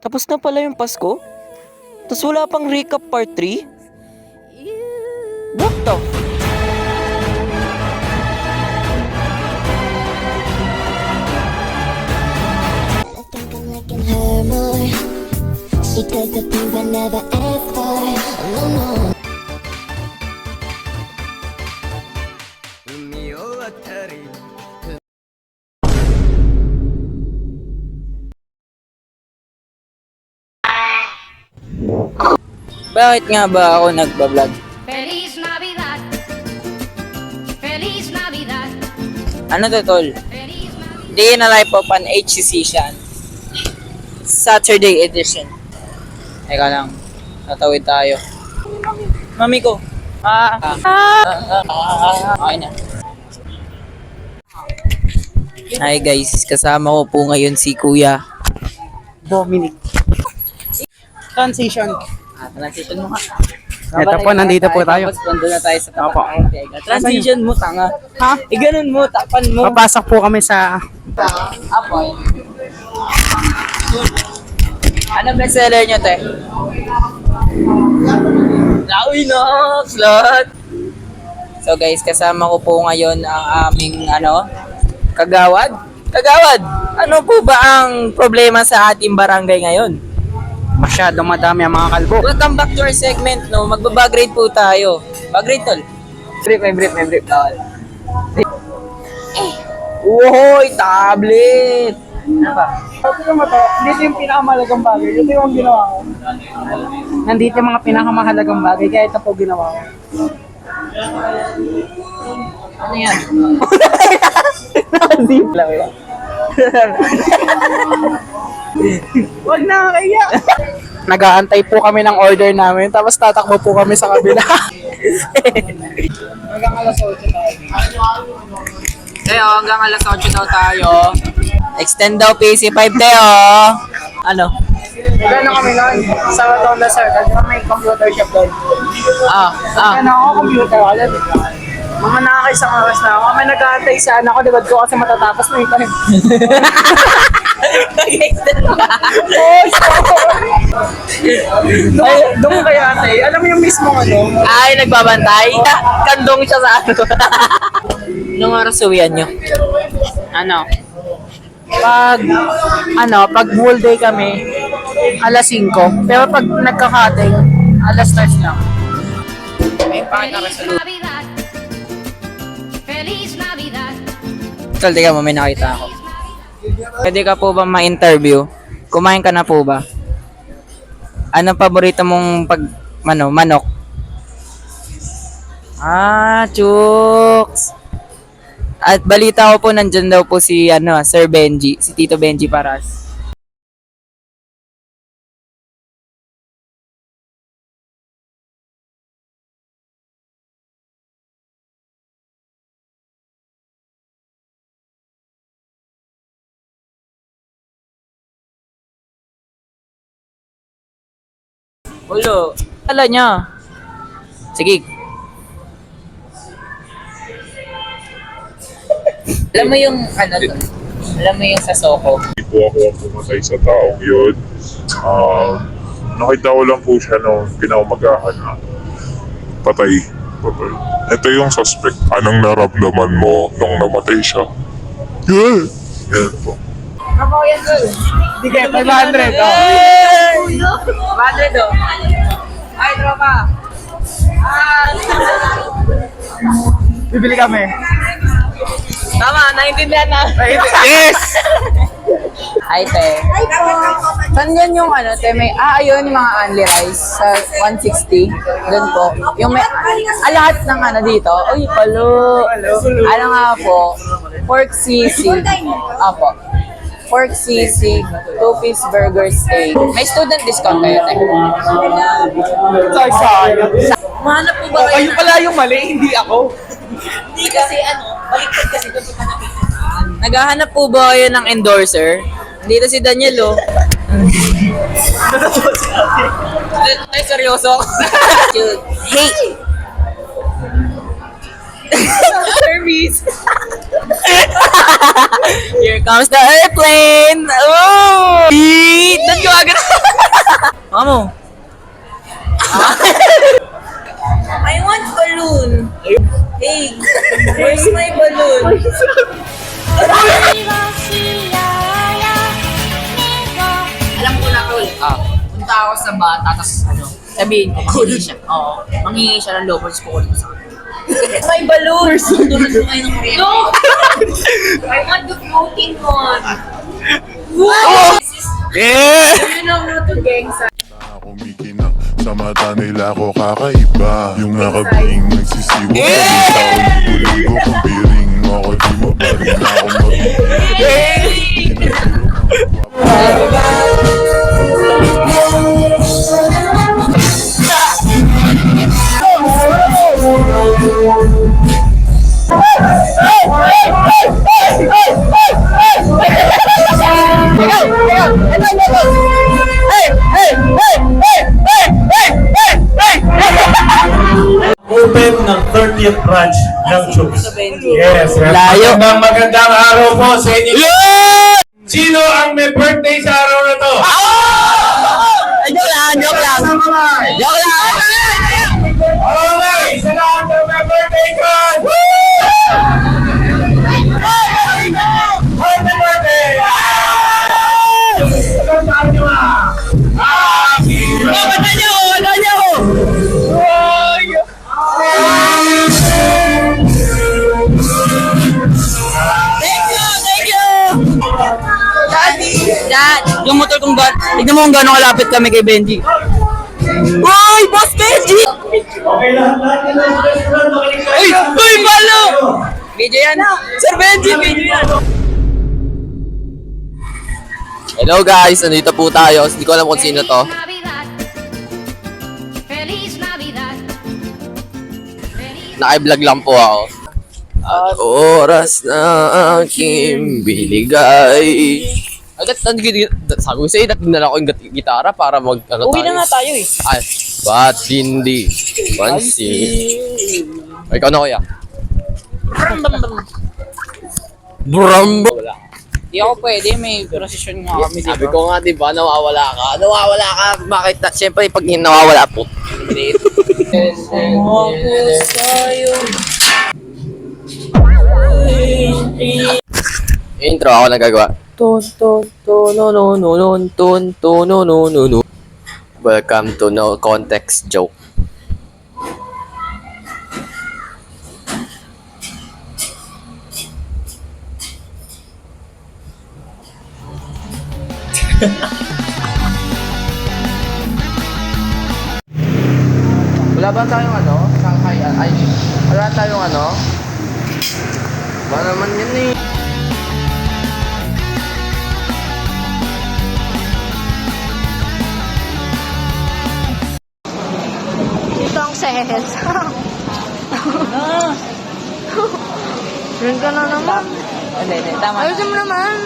Tapos na pala yung Pasko? Tapos wala pang recap part 3? What the I think I'm liking her more. She does the things I never asked for. No, no. Bakit nga ba ako nagbablog? Feliz Navidad. Feliz Navidad. Ano to, tol? Feliz Navidad. Day in a Life of an HCC siya. Saturday edition. Teka lang. Natawid tayo. Mami ko. Okay na. Hi guys, kasama ko po ngayon si Kuya Dominic. Transition. Transition mo nga. Ito po, nandito po tayo. Tapos nandun na tayo sa Opo. tapat. Transition mo, tanga. Ha? Ganun mo, tapan mo. Papasok po kami sa... Apoy. Ano bestseller nyo, te? Lawi no, slot. So guys, kasama ko po ngayon ang aming kagawad. Kagawad, ano po ba ang problema sa ating barangay ngayon? Masyadong madami ang mga kalbo. Welcome back to our segment, no? Magbabagrade po tayo. Bagrade, tol. May brief. Tol. Uhoy, tablet! Ano ba? Dito yung pinakamahalagang bagay. Ito yung ginawa ko. Nandito yung mga pinakamahalagang bagay. Kaya ito po ginawa ko. Ano yan? Deep lang yun. Huwag na kaya. Nag-aantay po kami ng order namin. Tapos tatakbo po kami sa kabila. Hanggang alas 8 tayo. Teo, hanggang alas 8 daw tayo. Extend daw PC5, Teo. Ano? Gano'n kami nun? Sa Rotonda, sir. Kasi may computer shop doon. Ano ako, computer. Alam, mga nakakaisang oras na ako. May nag-aantay sa anak ko. Libad ko kasi matatapos na yung time. Doon kaya ate. Alam mo yung mismo Ay, nagbabantay? Kandong siya sa ano. Nung oras uwian nyo? pag whole day kami, alas 5. Pero pag nagkakating, alas 3 lang. Feliz Navidad. Feliz Navidad. Tol, teka mo, may nakita ako. Pwede ka po ba ma-interview? Kumain ka na po ba? Anong paborito mong manok? Chooks! At balita ko po, nandyan daw po si Sir Benji, si Tito Benji Paras. Ulo, ala niya. Sige. Alam mo yung alam mo yung sa Soko? Hindi po ako ang pumatay sa taong yun. Nakita ko lang po siya nung kinaumagahan na patay. Ito yung suspect. Anong naramdaman mo nung namatay siya? Yan po. Ako yan, tol. Sige, 500. Hey! 500 oh. Ay, tropa. Bibili kami. Tama, naintindihan na. Yes! Ay, te. Saan yan yung te? Ayun, yung mga only rice sa 160. Doon po. Yung may, lahat ng dito. Uy, palo. Ano nga po? Pork sisig. Apo. Pork sisig, 2-piece burger steak. May student discount kayo, te. Sayang. Mahanap po ba kayo? Kayo pala yung mali, hindi ako. Hindi kasi baliktad kasi doon sa naghahanap po ba kayo ng endorser? Dito si Daniel, oh. Ay, seryoso? Hey! Service! Here comes the airplane! Oh! Doon ko agad. Amo. I want balloon. Hey, where's my balloon? Alam ko na tol. Punta ako sa bata, tapos sabihin ko, manghingi siya. Oo. Manghingi siya ng loafers ko ulit sa kanya. My balloon. Tulad ko kayo ng kuryente. No! I want the floating one. You know how to gangsa. Kumikinang sa mata nila ko kakaiba. Yung nakabing nagsisiwa sa ulit-ulit ko kampiring. Ako di mo pa rin ako Open ng 30th branch ng Chooks. Yes. Layo. Magandang araw po sa inyo. Sino ang may birthday sa araw na to? Joke lang, joke lang. Joke lang. Okay, sa lahat ng may birthday ko! Happy birthday! Magandang nyo Happy birthday! Dad, yung motor kong tignan mo kung gano'ng kalapit kami kay Benji. Uy, Boss Benji! Okay, lahat ng restaurant makinig Uy, uy, malo! Video yan. Sir Benji, video yan. Hello guys, nandito po tayo. Hindi ko alam kung sino to. Navidad. Feliz Navidad. Feliz Naka-vlog lang po ako. At oras na aking binigay. Agad, sabi ko sa'yo, dinala ko yung gitara para mag, ano Uwi na nga tayo eh. Ay, ba't hindi pansin? Ay, ikaw na kuya. Brambo! Wala. Di ako pwede, may prosesyon nga kami, Sabi ko nga, di ba, nawawala ka. Nawawala ka. Bakit? Siyempre, pag nawawala po. Intro ako nagagawa. No. Welcome to No Context Joke. Wala ba tayong ano? Shanghai, ay, wala tayong ano? Ba naman yun eh. Ito ang sehes. Yun ka na naman. Hindi, tama. Ayusin mo naman.